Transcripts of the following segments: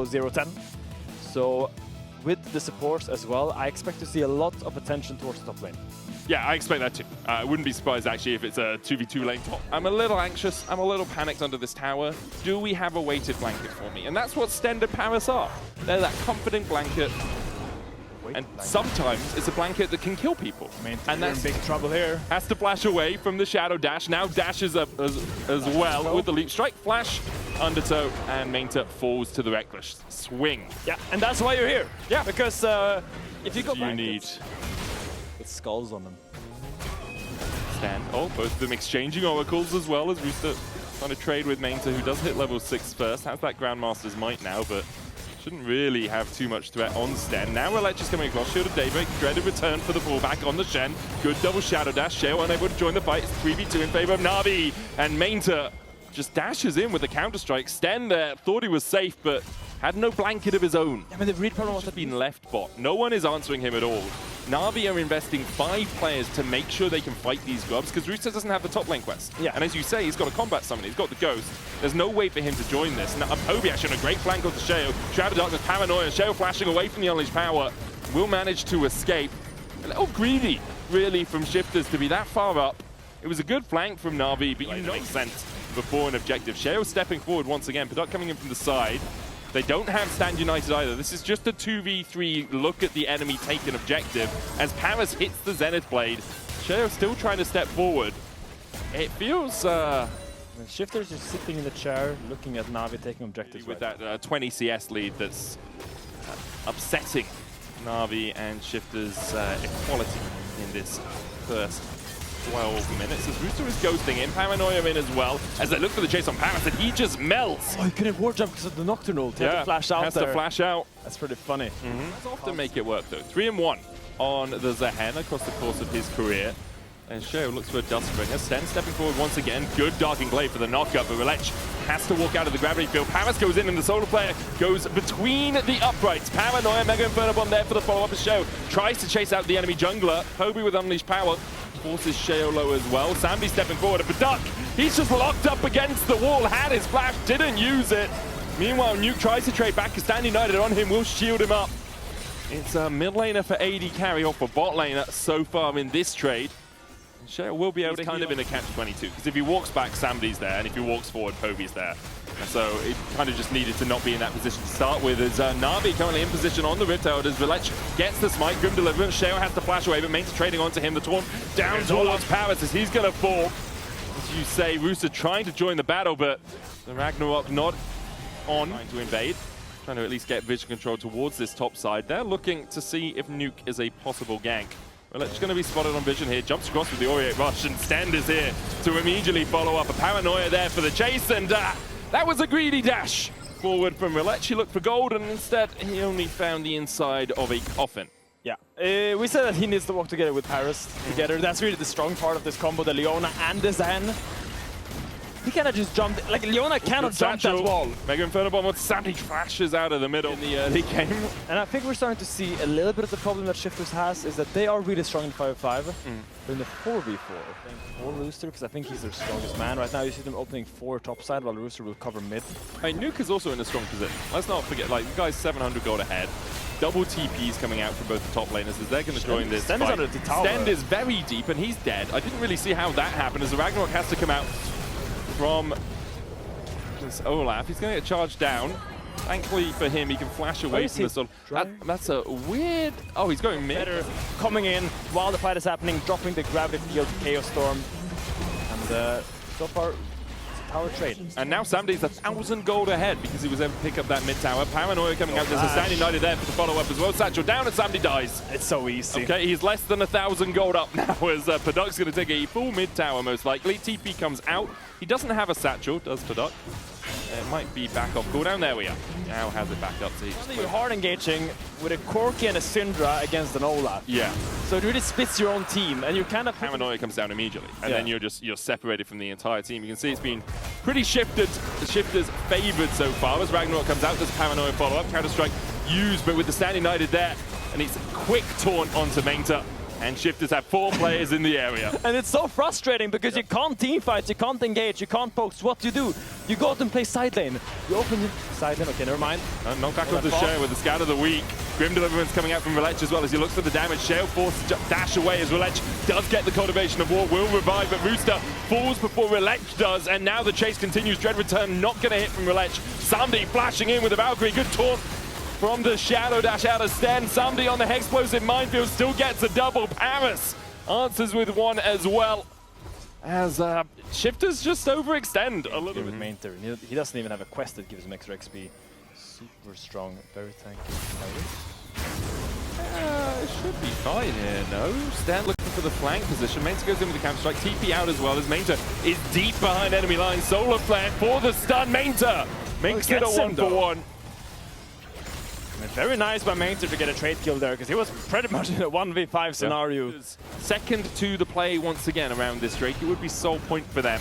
go 0-10. So with the supports as well, I expect to see a lot of attention towards the top lane. Yeah, I expect that too. I wouldn't be surprised actually if it's a 2v2 lane top. I'm a little anxious, I'm a little panicked under this tower. Do we have a weighted blanket for me? And that's what Sten and Parus are. They're that confident blanket. And sometimes it's a blanket that can kill people. And that's in big trouble here. Has to flash away from the shadow dash. Now dashes up as well with the leap strike. Flash, undertow, and Maynter falls to the reckless swing. Yeah, and that's why you're here. Yeah. Because if you go you need with skulls on them. Sten. Oh, both of them exchanging oracles as well as Rooster trying to trade with Maynter, who does hit level 6 first. Has that Grandmaster's Might now, but shouldn't really have too much threat on Sten. Now Rhilech is coming across. Shield of Daybreak. Dreaded return for the fallback on the Shen. Good double Shadow Dash. Shale unable to join the fight. It's 3v2 in favor of NaVi. And Maynter just dashes in with the counter-strike. Sten there thought he was safe, but had no blanket of his own. I mean, the read problem was been left bot. No one is answering him at all. NaVi are investing 5 players to make sure they can fight these grubs, because Rooster doesn't have the top lane quest. Yeah. And as you say, he's got a combat summon, he's got the ghost. There's no way for him to join this. Now, Poby actually on a great flank onto Shale. Shroud of Darkness, Paranoia, Shale flashing away from the Unleashed Power. Will manage to escape. A little greedy, really, from Shifters to be that far up. It was a good flank from NaVi, but you know it makes sense before an objective. Shale stepping forward once again. Paduck coming in from the side. They don't have Stand United either. This is just a 2v3 look at the enemy take an objective. As Parus hits the Zenith Blade, Shale still trying to step forward. It feels... Shifter's just sitting in the chair, looking at NaVi taking objectives. With that 20 CS lead that's upsetting NaVi and Shifter's equality in this first 12 minutes. As Rooster is ghosting in, Paranoia in as well, as they look for the chase on Parus, and he just melts. Oh, he couldn't ward jump because of the Nocturnal. He had to flash out has there. to flash out. That's pretty funny. Does often make it work though. 3-1 on the Zehen across the course of his career. And Sheo looks for a Dustbringer. Sten stepping forward once again. Good Darking Blade for the knockup, but Rhilech has to walk out of the gravity field. Parus goes in and the solo player goes between the uprights. Paranoia, Mega Inferno Bomb there for the follow-up as Sheo tries to chase out the enemy jungler. Poby with Unleashed Power forces Sheo low as well. Sambi stepping forward. Paduck, he's just locked up against the wall. Had his flash, didn't use it. Meanwhile, Nuke tries to trade back. Stand United on him, will shield him up. It's a mid laner for AD carry off for bot laner so far in this trade. Shale will be able to kind of in a catch-22, because if he walks back, Sambi's there, and if he walks forward, Poby's there. And so it kind of just needed to not be in that position to start with. As NaVi currently in position on the Rift Tower, as Rhilech gets the smite, Grim Deliverance. Shale has to flash away, but Maynter trading onto him. The taunt down towards Parus as he's going to fall. As you say, Rooster trying to join the battle, but the Ragnarok not on. Trying to invade. Trying to at least get vision control towards this top side. They're looking to see if Nuke is a possible gank. Rhilech's going to be spotted on vision here. Jumps across with the Aureate Rush, and Stand is here to immediately follow up. A Paranoia there for the chase, and that was a greedy dash forward from Rhilech. He looked for gold, and instead he only found the inside of a coffin. Yeah, we said that he needs to work together with Parus together. That's really the strong part of this combo, the Leona and the Zen. He cannot just jump, like Leona cannot jump that wall. Mega Inferno Bomb with Sambi flashes out of the middle in the early game. And I think we're starting to see a little bit of the problem that Shifters has is that they are really strong in 5v5. But in the 4v4, for Rooster, because I think he's their strongest man. Right now you see them opening 4 topside while Rooster will cover mid. Hey, Nuke is also in a strong position. Let's not forget, like, the guy's 700 gold ahead. Double TPs coming out from both the top laners as they're going to join this fight. Under the tower. Sten is very deep and he's dead. I didn't really see how that happened as the Ragnarok has to come out from this Olaf. He's going to get charged down. Thankfully for him, he can flash away from the sun. That's a weird... Oh, he's going mid. Better coming in while the fight is happening, dropping the gravity field Chaos Storm. And so far, it's a tower trade. And now Samdi's 1,000 gold ahead because he was able to pick up that mid tower. Paranoia coming out. There's a Stand United there for the follow-up as well. Satchel down and Samdi dies. It's so easy. Okay, he's less than 1,000 gold up now as Paduck's going to take a full mid tower most likely. TP comes out. He doesn't have a satchel, does Paduck? It might be back off cooldown. There we are. Now has it back up. So you're hard engaging with a Corki and a Syndra against an Olaf. Yeah. So it really splits your own team, and you kind of... Paranoia comes down immediately, and then you're separated from the entire team. You can see it's been pretty shifted. The Shifters favoured so far. As Ragnarok comes out, there's a Paranoia follow-up. Counter-strike used, but with the Stand United there, and it's a quick taunt onto Maynter. And Shifters have 4 players in the area. And it's so frustrating because you can't team fight, you can't engage, you can't poke. So what do? You go out and play side lane. You open the side lane, okay, never mind. Knock back onto Sheo with the scout of the week. Grim Deliverance coming out from Rhilech as well as he looks for the damage. Sheo forced to dash away as Rhilech does get the cultivation of war, will revive, but Rooster falls before Rhilech does, and now the chase continues. Dread Return not going to hit from Rhilech. Samdi flashing in with the Valkyrie, good taunt from the Shadow Dash out of Sten. Samdi on the Hexplosive Minefield still gets a double. Parus answers with 1 as well. As Shifters just overextend a little bit. Maynter. He doesn't even have a quest that gives him extra XP. Super strong, very tanky. It should be fine here, no? Stan looking for the flank position. Maynter goes in with the counter strike. TP out as well as Maynter is deep behind enemy line. Solar Flare for the stun. Maynter makes it a 1-for-1. Very nice by Maynter to get a trade kill there, because he was pretty much in a 1v5 scenario. Second to the play once again around this Drake. It would be sole point for them.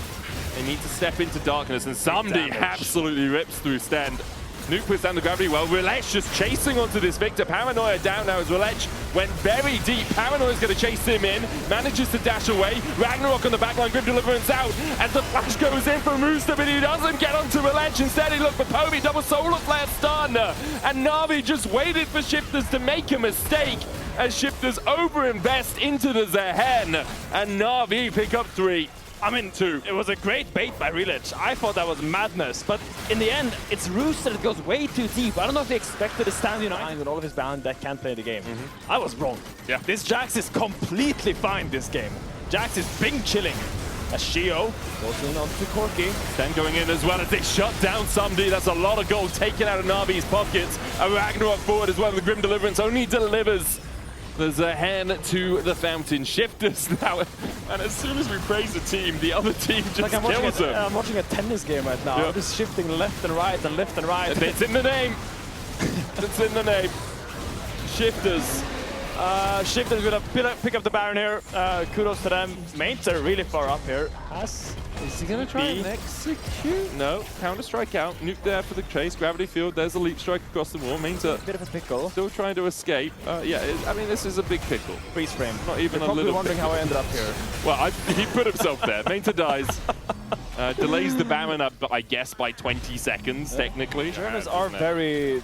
They need to step into darkness, and Samdi absolutely rips through Stand. Nuke puts down the gravity well. Rhilech just chasing onto this Victor. Paranoia down now as Rhilech went very deep. Paranoia's going to chase him in. Manages to dash away. Ragnarok on the backline. Grim Deliverance out as the flash goes in from Rooster, but he doesn't get onto Rhilech. Instead, he looked for Poby. Double Solar Flare stun. And NaVi just waited for Shifters to make a mistake as Shifters overinvest into the Zehen. And NaVi pick up 3. I mean, 2. It was a great bait by Rhilech. I thought that was madness, but in the end, it's Rooster that goes way too deep. I don't know if they expected to stand United with all of his balance that can't play the game. I was wrong. Yeah. This Jax is completely fine this game. Jax is bing chilling. As Sheo goes in onto Corki. Then going in as well as they shut down Samdi. That's a lot of gold taken out of NaVi's pockets. A Ragnarok forward as well. The Grim Deliverance only delivers. There's a hand to the Fountain. Shifters now, and as soon as we praise a team, the other team just kills them. I'm watching a tennis game right now. Yeah. Just shifting left and right and left and right. It's in the name. It's in the name. Shifters. Shifters gonna pick up the Baron here. Kudos to them. Maynter really far up here. Is he going to try and execute? No. Counter strike out. Nuke there for the chase. Gravity field. There's a leap strike across the wall. Maynter bit of a pickle. Still trying to escape. Yeah, I mean, this is a big pickle. Freeze frame. Not even You're a little wondering pickle. how I ended up here. Well, he put himself there. Maynter dies. Delays the Baron up, I guess, by 20 seconds, technically. Germans are very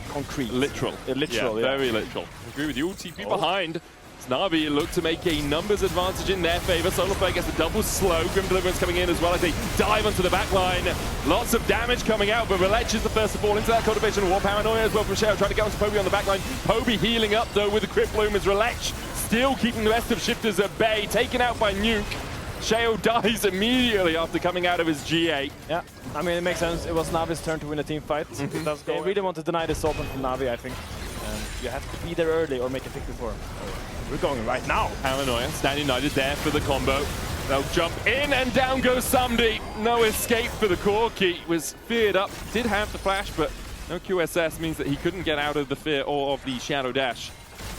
concrete. Literal. Literal, yeah. Very literal. I agree with you. TP behind. NaVi look to make a numbers advantage in their favor. Solar Flare gets the double slow. Grim Deliverance coming in as well as they dive onto the back line. Lots of damage coming out, but Rhilech is the first to fall into that cultivation. War Paranoia as well from Sheo, trying to get onto Poby on the back line. Poby healing up though with the Crypt Bloom as Rhilech still keeping the rest of Shifters at bay. Taken out by Nuke. Sheo dies immediately after coming out of his G8. Yeah, I mean, it makes sense. It was NaVi's turn to win a team fight. They really want to deny this open from NaVi, I think. You have to be there early or make a pick before. We're going right now. Paranoia, Stand United there for the combo. They'll jump in and down goes Samdi. No escape for the Corki. Was feared up, did have the flash, but no QSS means that he couldn't get out of the fear or of the Shadow Dash.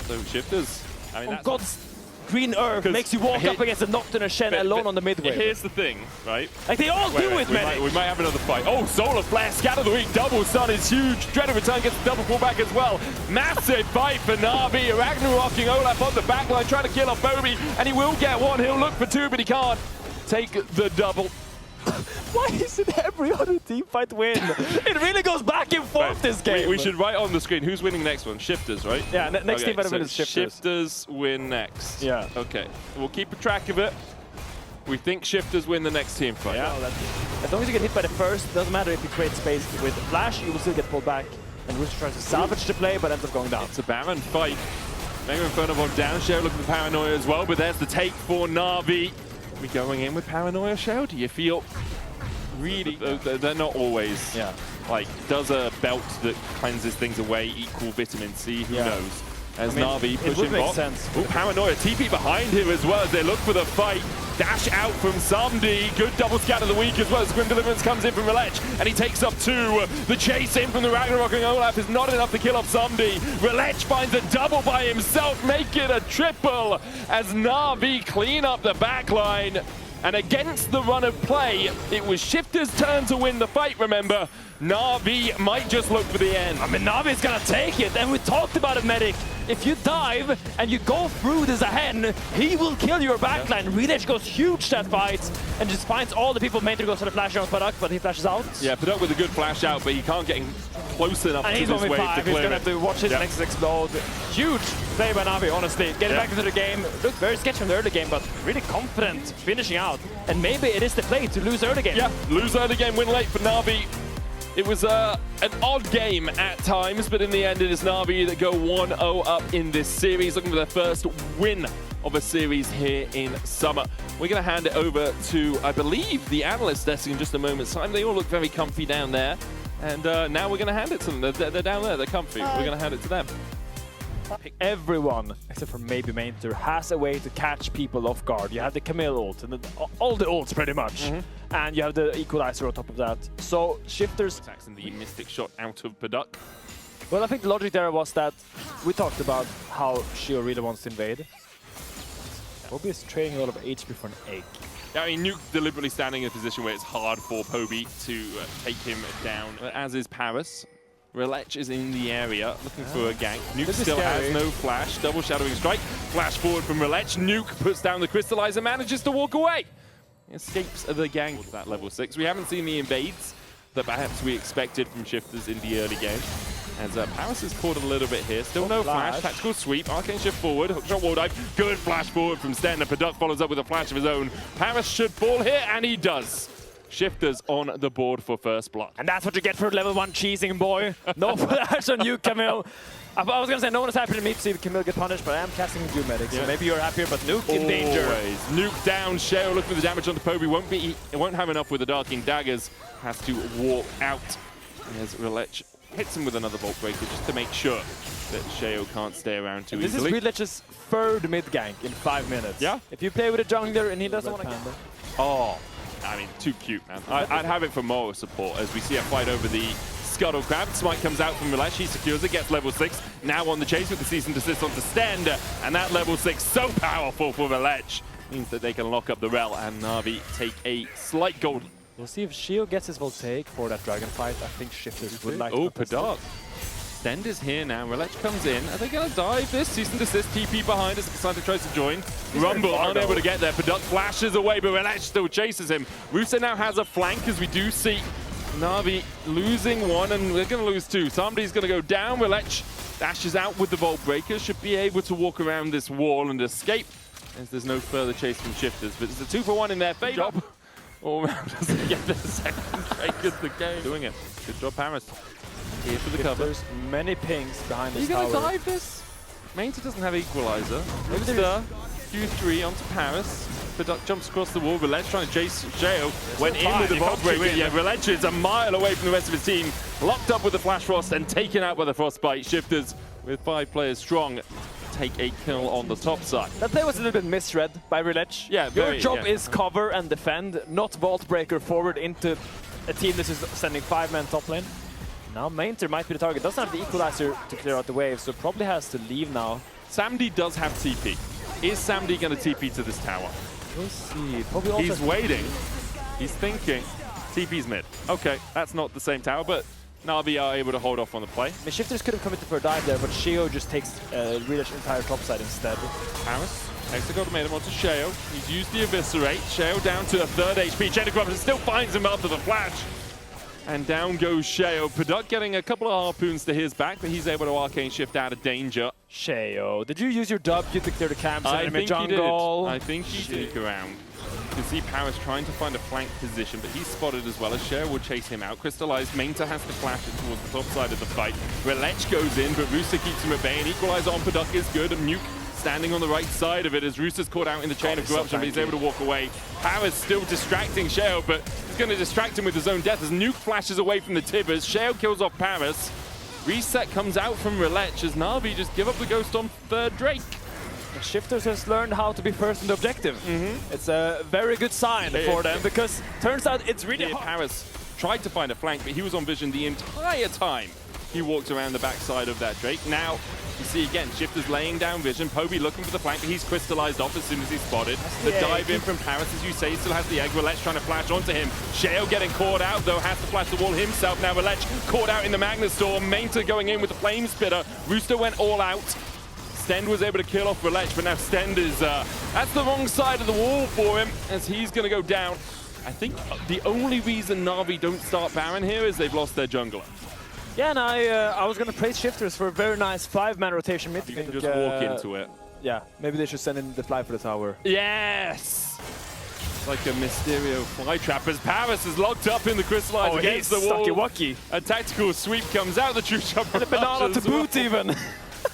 So Shifters, I mean, that's God's green earth makes you walk up against a Nocturne Shen alone on the midway. Here's the thing, right? Like they all do it, man. We might have another fight. Oh, Solar Flare, Scatter the Weak, double stun is huge. Dread of Return gets the double pullback as well. Massive fight for NaVi. Ragnaroking Olaf on the backline, trying to kill off Poby, and he will get 1. He'll look for 2, but he can't take the double. Why is it every other team fight win? It really goes back and forth this game. We should write on the screen who's winning next one. Shifters, right? Yeah, next team fight win is Shifters. Shifters win next. Yeah. Okay, we'll keep a track of it. We think Shifters win the next team fight. Yeah. As long as you get hit by the first, it doesn't matter if you create space with Flash, you will still get pulled back. And Rooster tries to salvage the play, but ends up going down. It's a Baron fight. Mega Inferno Bomb down. Sheo looking for Paranoia as well, but there's the take for NaVi. We going in with Paranoia, Sheo? Do you feel really? They're not always. Yeah. Like, does a belt that cleanses things away equal vitamin C? Who knows? As NaVi pushing it would make bot. sense. Ooh, Paranoia, TP behind him as well as they look for the fight. Dash out from Samdi. Good double scatter of the week as well as Grim Deliverance comes in from Rhilech and he takes up 2. The chase in from the Ragnaroking Olaf is not enough to kill off Samdi. Rhilech finds a double by himself, make it a triple as NaVi clean up the backline. And against the run of play, it was Shifter's turn to win the fight, remember. NaVi might just look for the end. I mean, NaVi's gonna take it, and we talked about it, Medic. If you dive and you go through the Zahen, he will kill your backline. Rhilech goes huge that fight and just finds all the people. Maynter goes for the flash on Paduck, but he flashes out. Yeah, Paduck with a good flash out, but he can't get close enough and to he's this wave to He's clear gonna it. have to watch his Nexus explode. Huge play by NaVi, honestly. Getting back into the game. Looked very sketchy in the early game, but really confident finishing out. And maybe it is the play to lose early game. Yeah, lose early game, win late for NaVi. It was an odd game at times, but in the end it is NaVi that go 1-0 up in this series, looking for their first win of a series here in summer. We're going to hand it over to, I believe, the analyst desk in just a moment's time. They all look very comfy down there, and now we're going to hand it to them. They're down there, they're comfy. We're going to hand it to them. Everyone, except for maybe Maynter, has a way to catch people off guard. You have the Camille ult, and all the ults pretty much. And you have the equalizer on top of that. So Shifters... Attacks in the mystic shot out of Paduck. Well, I think the logic there was that we talked about how Shio really wants to invade. Poby is trading a lot of HP for an egg. Yeah, I mean, Nuke deliberately standing in a position where it's hard for Poby to take him down, as is Parus. Rhilech is in the area, looking for a gank. Nuke still has no flash. Double shadowing strike. Flash forward from Rhilech. Nuke puts down the crystallizer, manages to walk away. Escapes the gank at that level 6. We haven't seen the invades that perhaps we expected from Shifters in the early game. As Parus is caught a little bit here. Still no flash. Tactical sweep. Arcane shift forward. Hookshot wall dive. Good flash forward from Sten. Paduck follows up with a flash of his own. Parus should fall here, and he does. Shifters on the board for first blood. And that's what you get for level 1 cheesing, boy. No flash on you, Camille. I was going to say no one is happy to me to see Camille get punished, but I am casting a Medic, so maybe you're happier, but Nuke in danger. Nuke down. Sheo looking for the damage on the Poby. Won't have enough with the Darking Daggers. Has to walk out. As Rhilech hits him with another Vault Breaker just to make sure that Sheo can't stay around too easily. This is Rhilech's third mid gank in 5 minutes. Yeah. If you play with a jungler and he doesn't want to get... Oh, I mean, too cute, man. I'd have it for moral support as we see a fight over the Scuttle Crab. Smite comes out from Rhilech. He secures it, gets level 6. Now on the chase with the cease and desist onto Stend. And that level 6 so powerful for Rhilech. Means that they can lock up the Rel and NaVi take a slight gold. We'll see if Shio gets his voltaic for that dragon fight. I think Shifters would like to. Oh, Paduck. Stend is here now. Rhilech comes in. Are they going to dive this? Cease and desist. TP behind as Cassandra tries to join. Rumble unable to get there. Paduck flashes away, but Rhilech still chases him. Rooster now has a flank as we do see NaVi losing one, and we're going to lose two. Somebody's going to go down. Rhilech dashes out with the Vault Breaker. Should be able to walk around this wall and escape as there's no further chase from Shifters. But it's a 2-for-1 in their favor. All round doesn't get their second break of the game. Doing it. Good job, Parus. Here for the cover. There's many pings behind this tower. Are you going to dive this? Maynter doesn't have equalizer. Rooster, Q3 onto Parus. Paduck jumps across the wall. Rhilech trying to chase Sheo. Went in with the Vault Breaker. Yeah, Rhilech is a mile away from the rest of his team. Locked up with the Flash Frost and taken out by the Frostbite. Shifters with 5 players strong take a kill on the top side. That play was a little bit misread by Rhilech. Yeah, your job is cover and defend, not Vault Breaker forward into a team that is sending 5-man top lane. Now Maynter might be the target. Doesn't have the equalizer to clear out the wave, so probably has to leave now. Samdi does have TP. Is Samdi going to TP to this tower? We'll see. Probably also he's waiting. He's thinking. TP's mid. Okay, that's not the same tower, but NaVi are able to hold off on the play. The Shifters could have committed for a dive there, but Sheo just takes Rhilech's entire top side instead. Parus takes the Ultimatum onto Sheo. He's used the Eviscerate. Sheo down to a 3rd HP. Chain of Corruption still finds him after the flash. And down goes Sheo. Paduck getting a couple of harpoons to his back, but he's able to Arcane Shift out of danger. Sheo, did you use your W to clear the camps? I think he did. I think he sneak around. You can see Parus trying to find a flank position, but he's spotted as well as Sheo will chase him out. Crystallized, Maynter has to flash it towards the top side of the fight. Rhilech goes in, but Rooster keeps him at bay. And Equalizer on Paduck is good, and Nuke standing on the right side of it as Rooster's caught out in the chain of corruption, but he's able to walk away. Parus still distracting Sheo, but he's going to distract him with his own death as Nuke flashes away from the Tibbers. Sheo kills off Parus. Reset comes out from Rhilech as NaVi just give up the ghost on 3rd Drake. The Shifters has learned how to be first in the objective. It's a very good sign for them, because turns out it's really hard. Parus tried to find a flank, but he was on vision the entire time. he walks around the backside of that Drake. Now, you see again, Shifter's laying down vision. Poby looking for the flank, but he's crystallized off as soon as he's spotted. The dive in from Parus, as you say, he still has the egg. Rhilech trying to flash onto him. Sheo getting caught out, though, has to flash the wall himself. Now Rhilech caught out in the Magna Storm. Maynter going in with the Flame Spitter. Rooster went all out. Stend was able to kill off Rhilech, but now Stend is, that's the wrong side of the wall for him, as he's going to go down. I think the only reason Na'Vi don't start Baron here is they've lost their jungler. Yeah, and I was going to praise Shifters for a very nice 5-man rotation mid. You can just walk into it. Yeah, maybe they should send in the fly for the tower. Yes! It's like a Mysterio fly trap as Parus is locked up in the crystallize against the wall. Stucky-wucky. A tactical sweep comes out, the true jump. And a banana to boot even.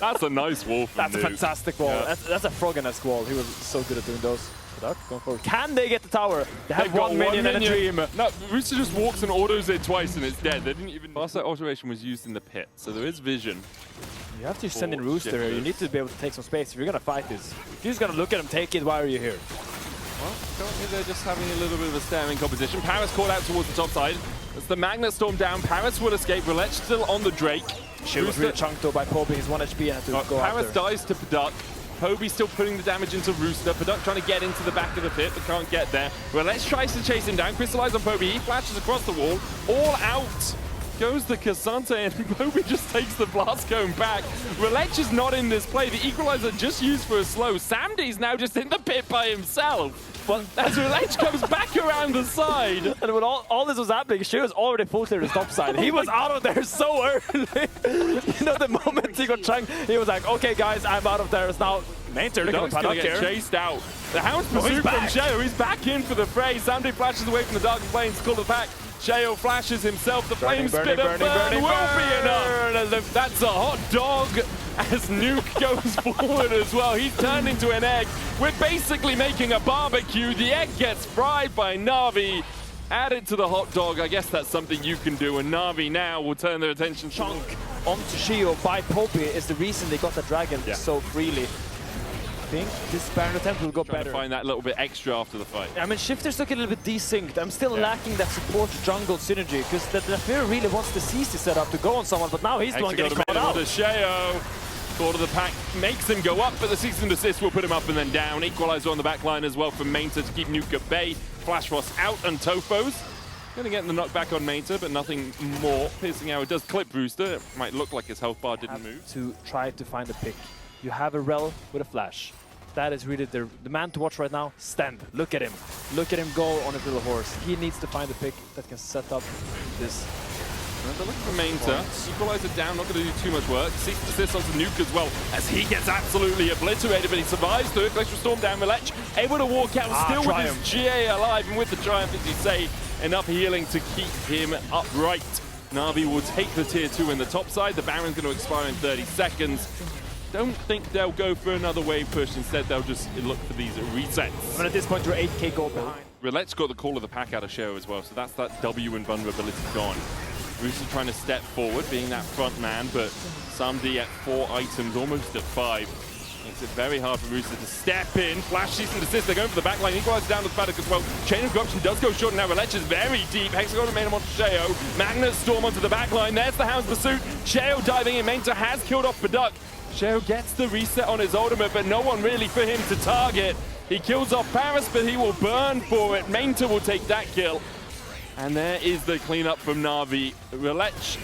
That's a nice wall from That's a fantastic wall. Yeah. That's a Frog-esque wall. He was so good at doing those. Paduck going forward. Can they get the tower? They have one minion and a dream. No, Rooster just walks and autos it twice and it's dead. They didn't even... Last that alteration was used in the pit, so there is vision. You have to send in Rooster here. You need to be able to take some space if you're going to fight this. If you're just going to look at him, take it, why are you here? Well, currently they're just having a little bit of a staring competition. Parus called out towards the top side. As the Magnet Storm down, Parus will escape. Rhilech still on the Drake. She was really chunked though by Poby. He's 1 HP and had to go Parus after. dies to Paduck. Poby still putting the damage into Rooster. Paduck trying to get into the back of the pit, but can't get there. Rhilech tries to chase him down. Crystallize on Poby. He flashes across the wall. All out goes the Cassante, and Poby just takes the blast cone back. Rhilech is not in this play. The equalizer just used for a slow. Samdi's now just in the pit by himself. But as Rhilech comes back around the side. And when all this was happening, she was already full clear the top side. He was out of there so early. You know, the moment he got chunked, he was like, okay guys, I'm out of there. It's now Maynter looking at Paduck here. Chased out. The Hound's pursuit from Sheo. He's back in for the fray. Samdi flashes away from the Dark Flames, call the pack. Sheo flashes himself. The Flame Spitter burn will be enough. That's a hot dog as Nuke goes forward as well. He's turned into an egg. We're basically making a barbecue. The egg gets fried by Na'Vi. Add it to the hot dog. I guess that's something you can do. And Na'Vi now will turn their attention chunk onto Sheo by Poby is the reason they got the dragon so freely. I think this Baron attempt will go better. To find that little bit extra after the fight. I mean, Shifter's looking a little bit desynced. I'm still lacking that support jungle synergy because the Fear really wants the CC setup to go on someone, but now he's the one getting caught out. Sheo. Quarter of the pack makes him go up, but the cease and desist will put him up and then down. Equalizer on the back line as well from Maynter to keep Nuke at bay. Flash Frost out and Tofo's going to get the knockback on Maynter, but nothing more. Piercing Arrow does clip Rooster. It might look like his health bar didn't move. To try to find a pick. You have a Rel with a flash. That is really the man to watch right now. Stend. Look at him. Look at him go on his little horse. He needs to find a pick that can set up this. They're looking for Maynter. Equalizer down, not going to do too much work. Cease and desist onto Nuke as well, as he gets absolutely obliterated, but he survives through it. Glacial Storm down, Rhilech able to walk out, still with his GA alive, and with the Triumph, as you say, enough healing to keep him upright. Na'Vi will take the tier 2 in the top side. The Baron's going to expire in 30 seconds. Don't think they'll go for another wave push. Instead, they'll just look for these resets. And at this point, you're 8k gold behind. Rhilech's got the call of the pack out of Sheo as well, so that's that W and vulnerability gone. Rooster trying to step forward, being that front man, but Samdi at 4 items, almost at 5. Makes it very hard for Rooster to step in. Flash, cease and desist. They're going for the back line. Equalizer down to the Paduck as well. Chain of Corruption does go short, and now Rhilech is very deep. Hexagon and Maynter onto Sheo. Magnet Storm onto the back line. There's the Hound's pursuit. Sheo diving in. Maynter has killed off Paduck. Sheo gets the reset on his ultimate, but no one really for him to target. He kills off Parus, but he will burn for it. Maynter will take that kill. And there is the cleanup from Na'Vi. Rhilech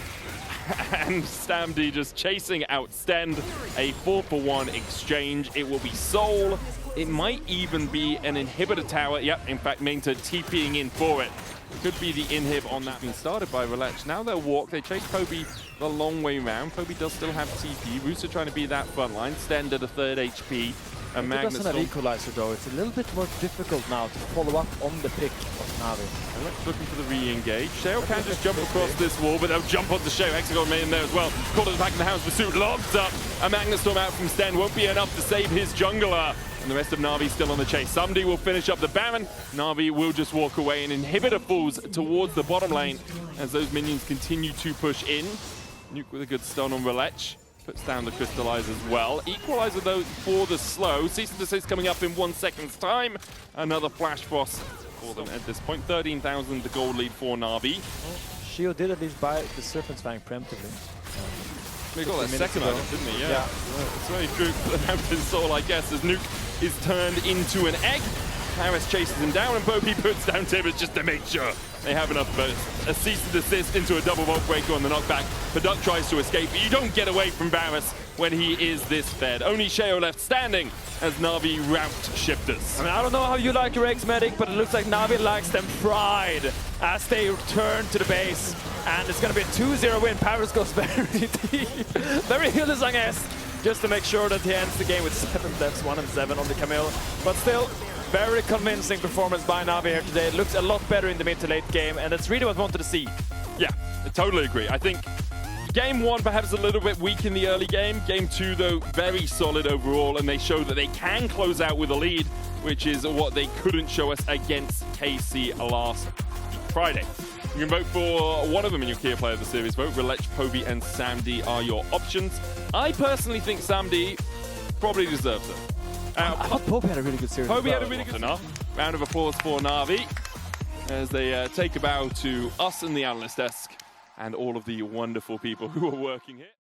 and Samdi just chasing out Stend. A 4-for-1 exchange. It will be Soul. It might even be an inhibitor tower. Yep, in fact, Maynter TPing in for it. Could be the inhib on that being started by Rhilech. Now they'll walk. They chase Poby the long way round. Poby does still have TP. Rooster trying to be that front line. Stend at a 3rd HP. And Magnet doesn't have equalizer though. It's a little bit more difficult now to follow up on the pick of Na'Vi. Rhilech looking for the re-engage. Sheo can just jump across this wall, but they'll jump onto Sheo. Hexagon made in there as well. Caught at the back of the Hound's pursuit. Locked up. A Magnet Storm out from Stend won't be enough to save his jungler. And the rest of Na'Vi still on the chase. Somebody will finish up the Baron. Na'Vi will just walk away, and Inhibitor falls towards the bottom lane as those minions continue to push in. Nuke with a good stun on Rhilech. Puts down the Crystallize as well. Equalizer though for the slow. Cease and desist coming up in 1 second's time. Another Flash Frost for them at this point. 13,000 the gold lead for Na'Vi. Sheo did at least buy the Serpent's Fang preemptively. He got that 15 second minutes item, ago. didn't he? Yeah. It's very true for the Hampton Soul, I guess, as Nuke is turned into an egg. Parus chases him down, and Poby puts down Tibbers just to make sure they have enough burst. A cease and desist into a double vault breaker on the knockback. Paduck tries to escape, but you don't get away from Parus when he is this fed. Only Sheo left standing as NaVi rout shifters. I mean, I don't know how you like your X-Medic, but it looks like NaVi likes them fried as they return to the base. And it's going to be a 2-0 win. Parus goes very deep, very Hildesang-esque, just to make sure that he ends the game with 7 deaths, 1 and 7 on the Camille. But still, very convincing performance by NaVi here today. It looks a lot better in the mid to late game, and that's really what I wanted to see. Yeah, I totally agree. I think Game 1 perhaps a little bit weak in the early game. Game 2, though, very solid overall, and they show that they can close out with a lead, which is what they couldn't show us against KC last Friday. You can vote for one of them in your key player of the series vote. Rhilech, Poby, and SamD are your options. I personally think SamD probably deserves it. I thought Poby had a really good series. Poby had a really good enough. Round of applause for NaVi as they take a bow to us in the analyst desk and all of the wonderful people who are working here.